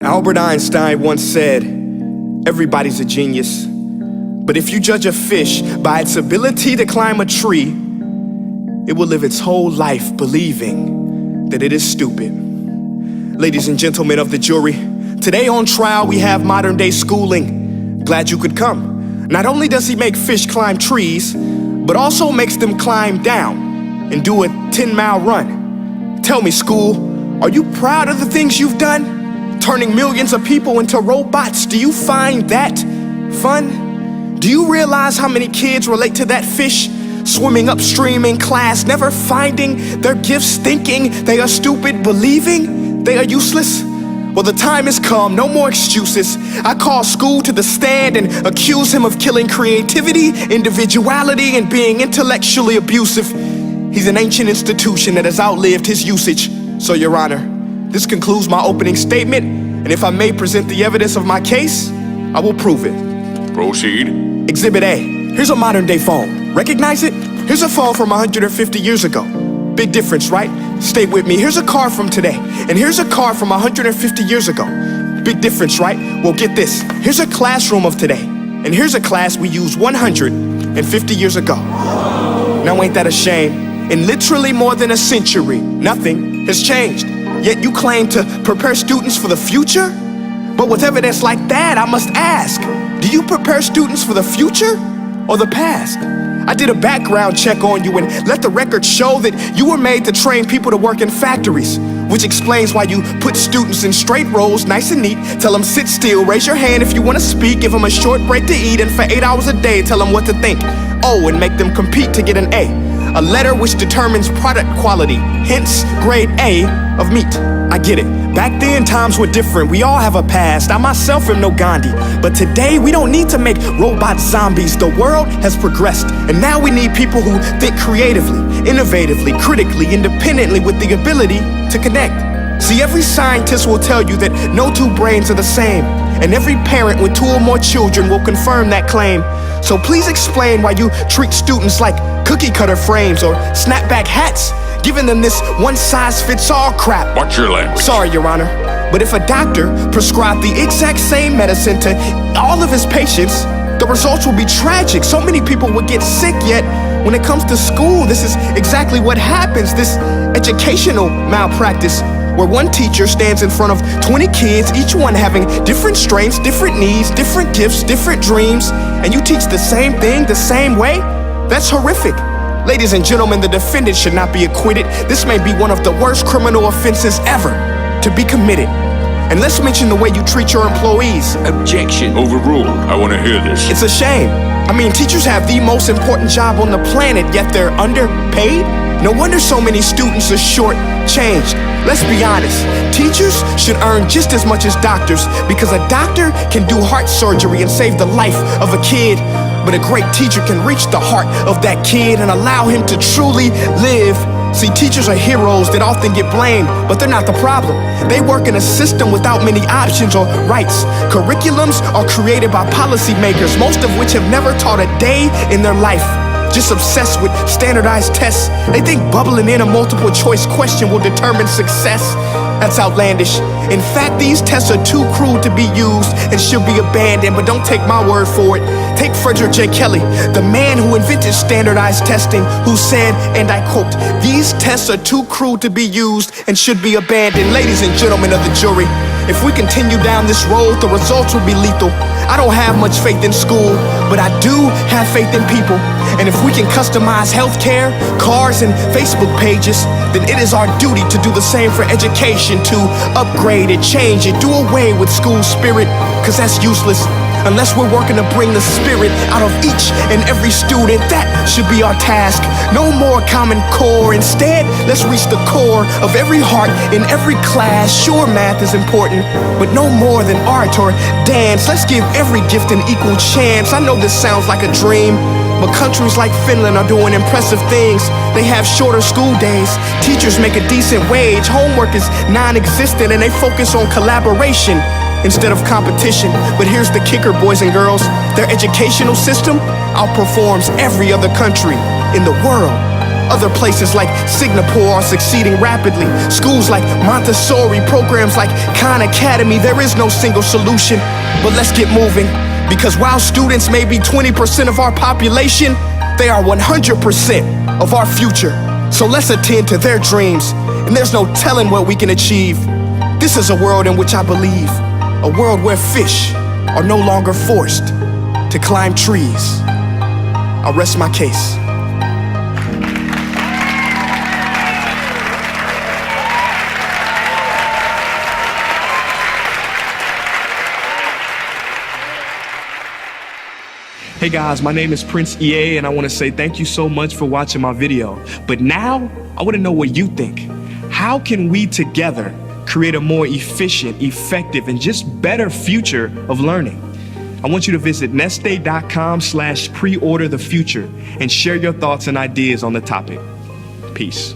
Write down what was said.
Albert Einstein once said, "Everybody's a genius, but if you judge a fish by its ability to climb a tree, it will live its whole life believing that it is stupid." Ladies and gentlemen of the jury, today on trial we have modern day schooling. Glad you could come. Not only does he make fish climb trees, but also makes them climb down and do a 10-mile run. Tell me, school, are you proud of the things you've done? Turning millions of people into robots, do you find that fun? Do you realize how many kids relate to that fish swimming upstream in class, never finding their gifts, thinking they are stupid, believing they are useless? Well, the time has come, no more excuses. I call school to the stand and accuse him of killing creativity, individuality, and being intellectually abusive. He's an ancient institution that has outlived his usage. So, Your Honor, this concludes my opening statement, and if I may present the evidence of my case, I will prove it. Proceed. Exhibit A. Here's a modern day phone. Recognize it? Here's a phone from 150 years ago. Big difference, right? Stay with me. Here's a car from today, and here's a car from 150 years ago. Big difference, right? Well, get this. Here's a classroom of today, and here's a class we used 150 years ago. Now ain't that a shame? In literally more than a century, nothing has changed. Yet you claim to prepare students for the future? But with evidence like that, I must ask, do you prepare students for the future or the past? I did a background check on you and let the record show that you were made to train people to work in factories, which explains why you put students in straight rows, nice and neat, tell them sit still, raise your hand if you want to speak, give them a short break to eat, and for 8 hours a day, tell them what to think. Oh, and make them compete to get an A letter which determines product quality, hence grade A of meat. I get it. Back then, times were different. We all have a past. I myself am no Gandhi. But today, we don't need to make robot zombies. The world has progressed, and now we need people who think creatively, innovatively, critically, independently, with the ability to connect. See, every scientist will tell you that no two brains are the same, and every parent with 2 or more children will confirm that claim. So please explain why you treat students like cookie cutter frames or snapback hats, giving them this one-size-fits-all crap. Watch your language. Sorry, Your Honor, but if a doctor prescribed the exact same medicine to all of his patients, the results will be tragic. So many people would get sick, yet when it comes to school, this is exactly what happens. This educational malpractice, where one teacher stands in front of 20 kids, each one having different strengths, different needs, different gifts, different dreams, and you teach the same thing the same way? That's horrific. Ladies and gentlemen, the defendant should not be acquitted. This may be one of the worst criminal offenses ever to be committed. And let's mention the way you treat your employees. Objection. Overruled. I want to hear this. It's a shame. I mean, teachers have the most important job on the planet, yet they're underpaid? No wonder so many students are short-changed. Let's be honest, teachers should earn just as much as doctors, because a doctor can do heart surgery and save the life of a kid, but a great teacher can reach the heart of that kid and allow him to truly live. See, teachers are heroes that often get blamed, but they're not the problem. They work in a system without many options or rights. Curriculums are created by policymakers, most of which have never taught a day in their life. Just obsessed with standardized tests. They think bubbling in a multiple choice question will determine success. That's outlandish. In fact, these tests are too cruel to be used and should be abandoned, but don't take my word for it. Take Frederick J. Kelly, the man who invented standardized testing, who said, and I quote, "These tests are too cruel to be used and should be abandoned." Ladies and gentlemen of the jury, if we continue down this road, the results will be lethal. I don't have much faith in school, but I do have faith in people. And if we can customize healthcare, cars, and Facebook pages, then it is our duty to do the same for education, to upgrade it, change it, do away with school spirit, because that's useless. Unless we're working to bring the spirit out of each and every student, that should be our task. No more Common Core. Instead, let's reach the core of every heart in every class. Sure, math is important, but no more than art or dance. Let's give every gift an equal chance. I know this sounds like a dream, but countries like Finland are doing impressive things. They have shorter school days, teachers make a decent wage, homework is non-existent, and they focus on collaboration instead of competition. But here's the kicker, boys and girls. Their educational system outperforms every other country in the world. Other places like Singapore are succeeding rapidly. Schools like Montessori, programs like Khan Academy. There is no single solution, but let's get moving. Because while students may be 20% of our population, they are 100% of our future. So let's attend to their dreams, and there's no telling what we can achieve. This is a world in which I believe, a world where fish are no longer forced to climb trees. I'll rest my case. Hey guys, my name is Prince EA, and I want to say thank you so much for watching my video. But now, I want to know what you think. How can we together create a more efficient, effective, and just better future of learning? I want you to visit nestday.com/preorder the future and share your thoughts and ideas on the topic. Peace.